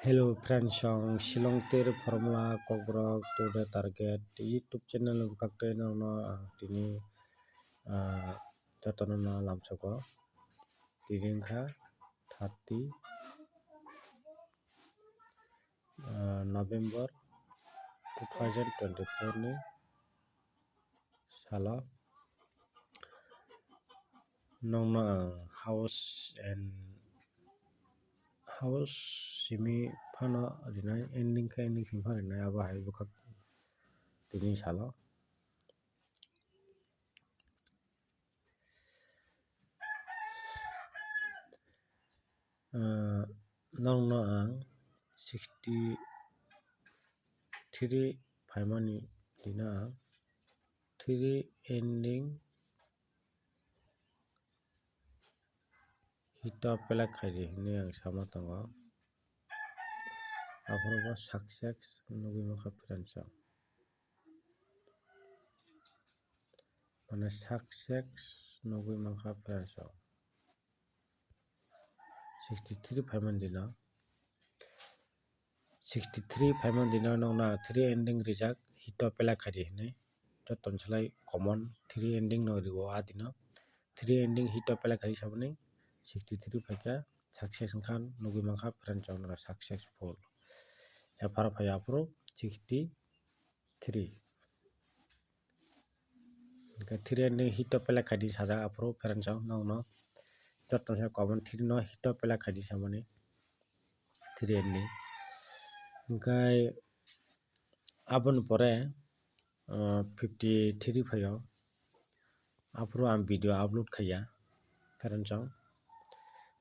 Hello friends, Shillong Tir Formula Kobrok to the target YouTube channel of Kakten no Tini Tatanana Lamsoko Tirinka 30 November 2024 ni Sala Nong house simi phana rinai ending film rinai aba hai bukak tini sala nong 63 phaimani dina 3 ending hita pelak khairi hine ang sama tongo aporoba success nugui maka friends mane success nugui maka friends 63 phaimani dina 63 phaimani dina nongna 3 ending rijak hita pelak khairi hine joton salai common 3 ending no rigo adina 3 ending hita pelak khairi sabani 63 phaika success khan nugui maka friends na successful Apara phai apro 63 3 ending hita pelak khairi saja apro friends no joton salai common 3 no hita pelak khairi sabani 3 ending Kai abon pore 53 phayo apro am video upload khaya friends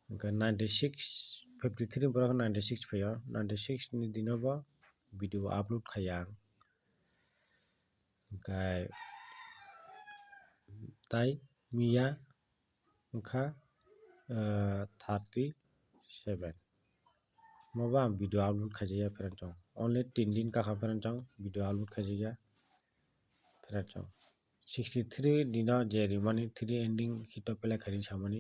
96 53 pore 96 phayo 96 ni dinoba video upload khaya Kai tai miya wngkha 37 maba video upload khaijaya friends only 3 din kaka friends video upload khaijaya friends 63 dina je rimani 3 ending hito pelak khairi samani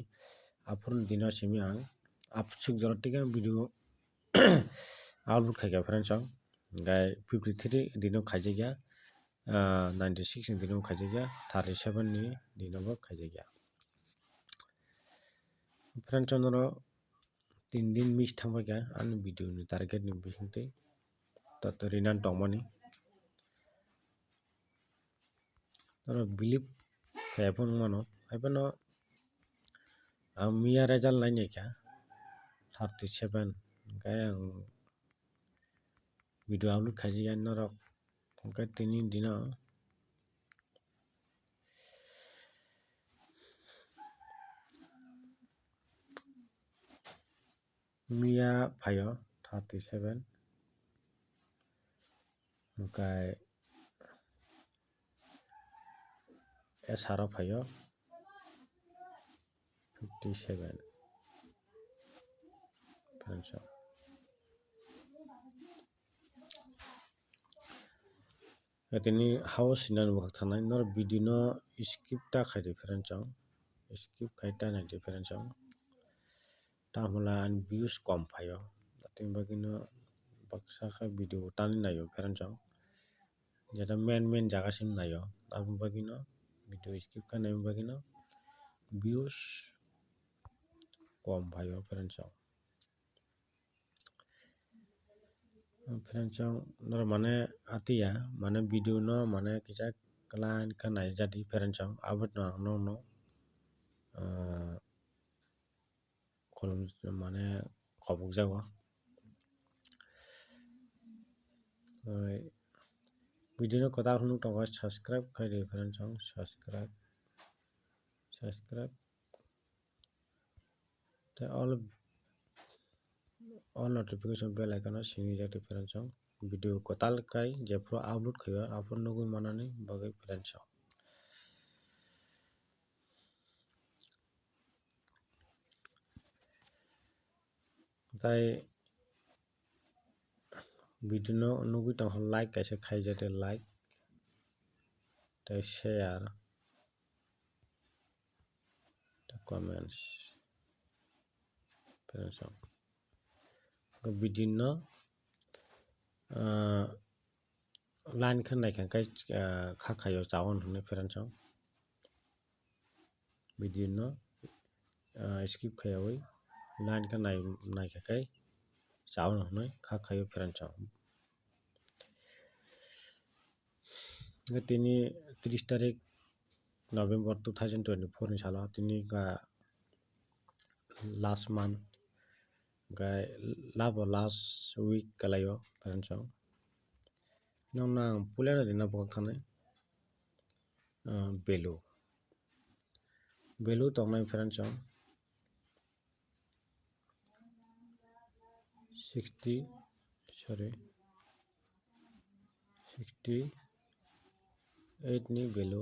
apurun dina simi ang apsuk jorotika video upload khaiga friends gai 53 dino khaijaya 96 ni dino khaijaya 37 ni dino bo khaijaya friends no 3 din miss thangbaika ani video ni target ni bisingtwi tato rinan tongmani toro believe kaya pun mano haibano miya result naineka 37 gai ang video upload khaijaya norok gai tini dino miya phayo 37 gai esaro phayo 57 friends tini house sinan bukak thanai nor video no skip ta khairi friends skip khai ta nai friends tamula views kom phayo ting bagino baksa kha video tani naio friends jeta main jaga sim naio abo bagino video skip kha naima bagino views kom phaio friends nor mane atiya mane video no mane kisa klan kha naijadi friends abot no kolom mane khobokjago video no kotal phano tongo subscribe khairi friends subscribe the all notification bell icon sini jati friends video kotal kai jepro upload khayo apun nugui manani bagai friends tai video no nugui tongkha like kaisa khaijate like tai share tai comments friends video no line khan naikhakai khakhayo chawon hwnwi pheranchong video no skip khaiyawi line khan naikhakai chawon hwnwi khakhayo pheranchong tini 30 tarik November 2024 ni salo tini last month last week kalayo pheranchong nang pulena dina bok thanai belu tongnai pheranchong 68 ni belu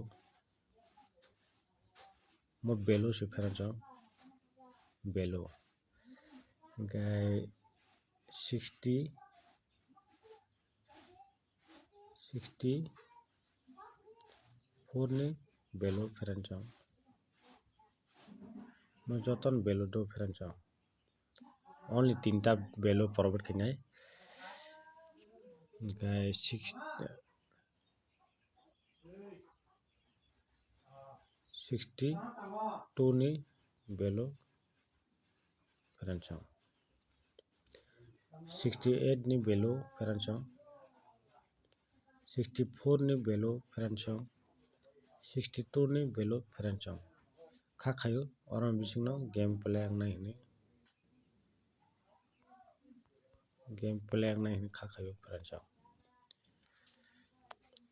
mo belu si pheranchong belu gai 64 ni belu pheranchong mo joton belu do pheranchong only 3ta belu provide khainai gai 62 ni belu pheranchong 68 ni belu pheranchong 64 ni belu pheranchong 62 ni belu pheranchong khakhayo orom bisingno gameplay angnai hini khakhayo pheranchong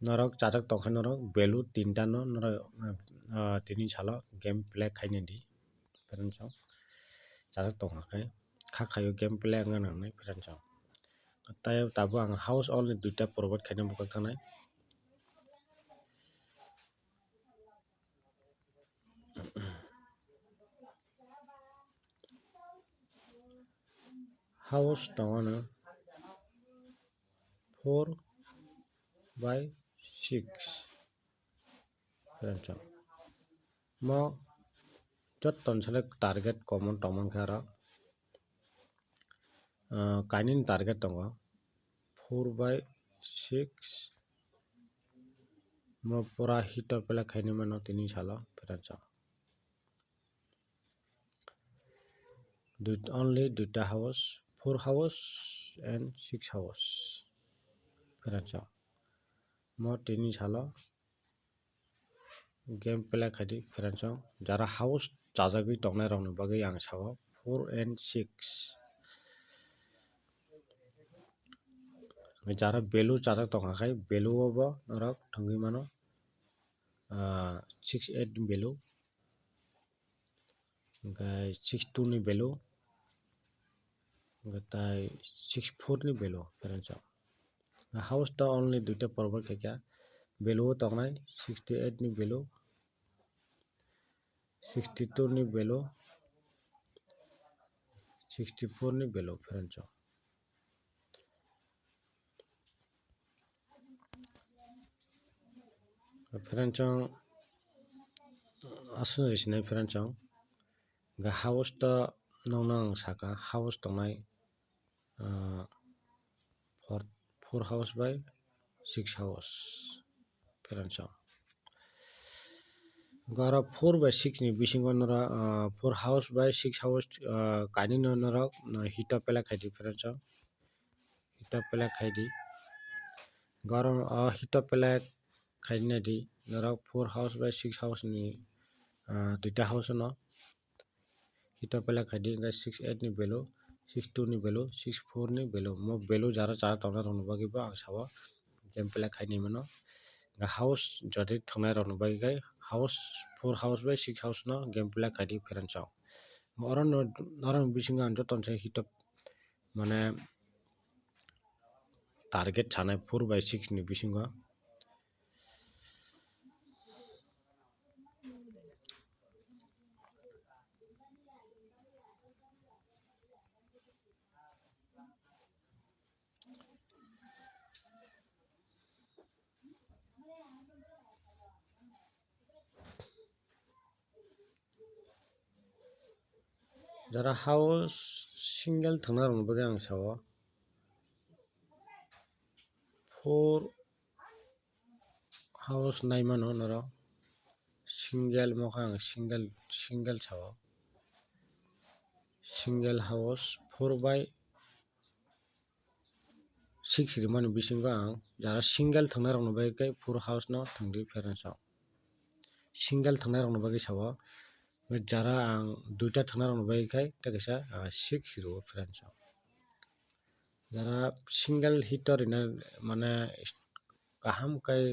norok chajak tongkhai norok belu 3ta no norok tini salo gameplay khainai di pheranchong chajak tongkhakai khakhayo gameplay angna hwnwi pheranchong tei tabo ang house only 2ta provide khaina bukak thanai house tongono 4/6 pheranchong mo joton select target common tongmankha aro kainini target tongo 4/6 mo pura hit of play khainai mano tini salo pheranchong only 2ta house 4 house and 6 house pheranchong mo tini salo gameplay khaidi pheranchong jara house chajagui tongnai rokni bagui ang sao 4 and 6 jara belu chajak tongkhakai belu o bo norok thangui mano 68 ni belu gai 62 ni belu tai 64 ni belu pheranchong house ta only 2ta provide khaikha belu o tongnai 68 ni belu 62 ni belu 64 ni belu pheranchong pheranchong aswng sinai pheranchong gai house ta nongno ang saka house tongnai 4 house by 6 house pheranchong garo 4/6 ni bisingo norok 4 house by 6 house kainui no norok hit of play khaidi pheranchong hit of play khaidi garo hit of play khainai di norok 4 house by 6 house ni 2ta house no hit of play khaidi 68 ni belu 62 ni belu 64 ni belu mo belu jara chajak tongnai rokni bagui bo ang sao gameplay khainai mano house jodi thwngnai rokni bagui gai house 4 house by 6 house no gameplay khaidi pheranchong oro ni bisingo ang jotono se hit of mane target sanai 4/6 ni bisingo jara house single thwngnai rokni bagui ang sao 4 house naimano noro single mokang single sao single house 4/6 rimani bisingo ang jara single thangna rokni bagui kai 4 house no thangdi parents rok single thangna rokni bagui sao jara ang duita thangna rokni bagui kai ta kaisa 6 rio parents rok jara single hitor ina mane kaham kai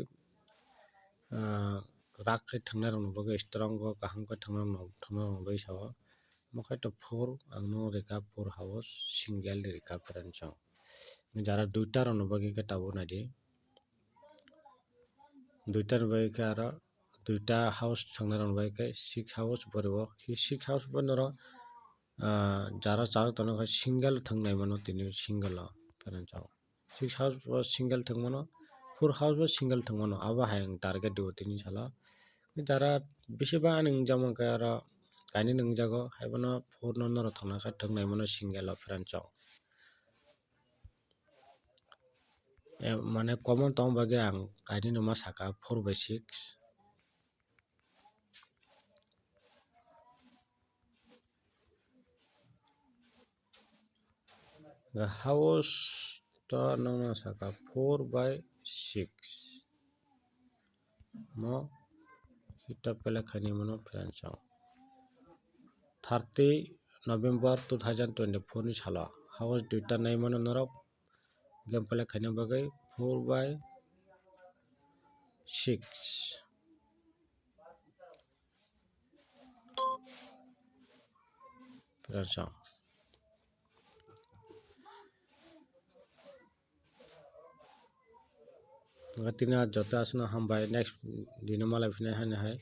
rak kai thangna rokni bagui strong go kaham kai thangna rokni bagui sao mokai to 4 ang no reka 4 house single reka parents rok jara duita rokni bagui kai tabuk naidi duita ni bagui kai aro duita house thangna rokni bagui kai 6 house borio 6 house bonoro jara chara tono kai single thangnai mano tini single parents rok 6 house bo single thangmano 4 house bo single thangmano abo hayang target dio tini sala jara besiba ningjama kai aro kaini ningjago haibono 4 no norok thangna kai thangnai mano single parents rok mane common tong bagui ang kaini nima saka 4/6 house to nongno saka 4/6 mo hita pele khaini mano parents rok 30 November 2024 ni salo house duita naimano norok game pele khaina bagui 4/6 parents rok tini joto asno hambai next dino malai phina hai.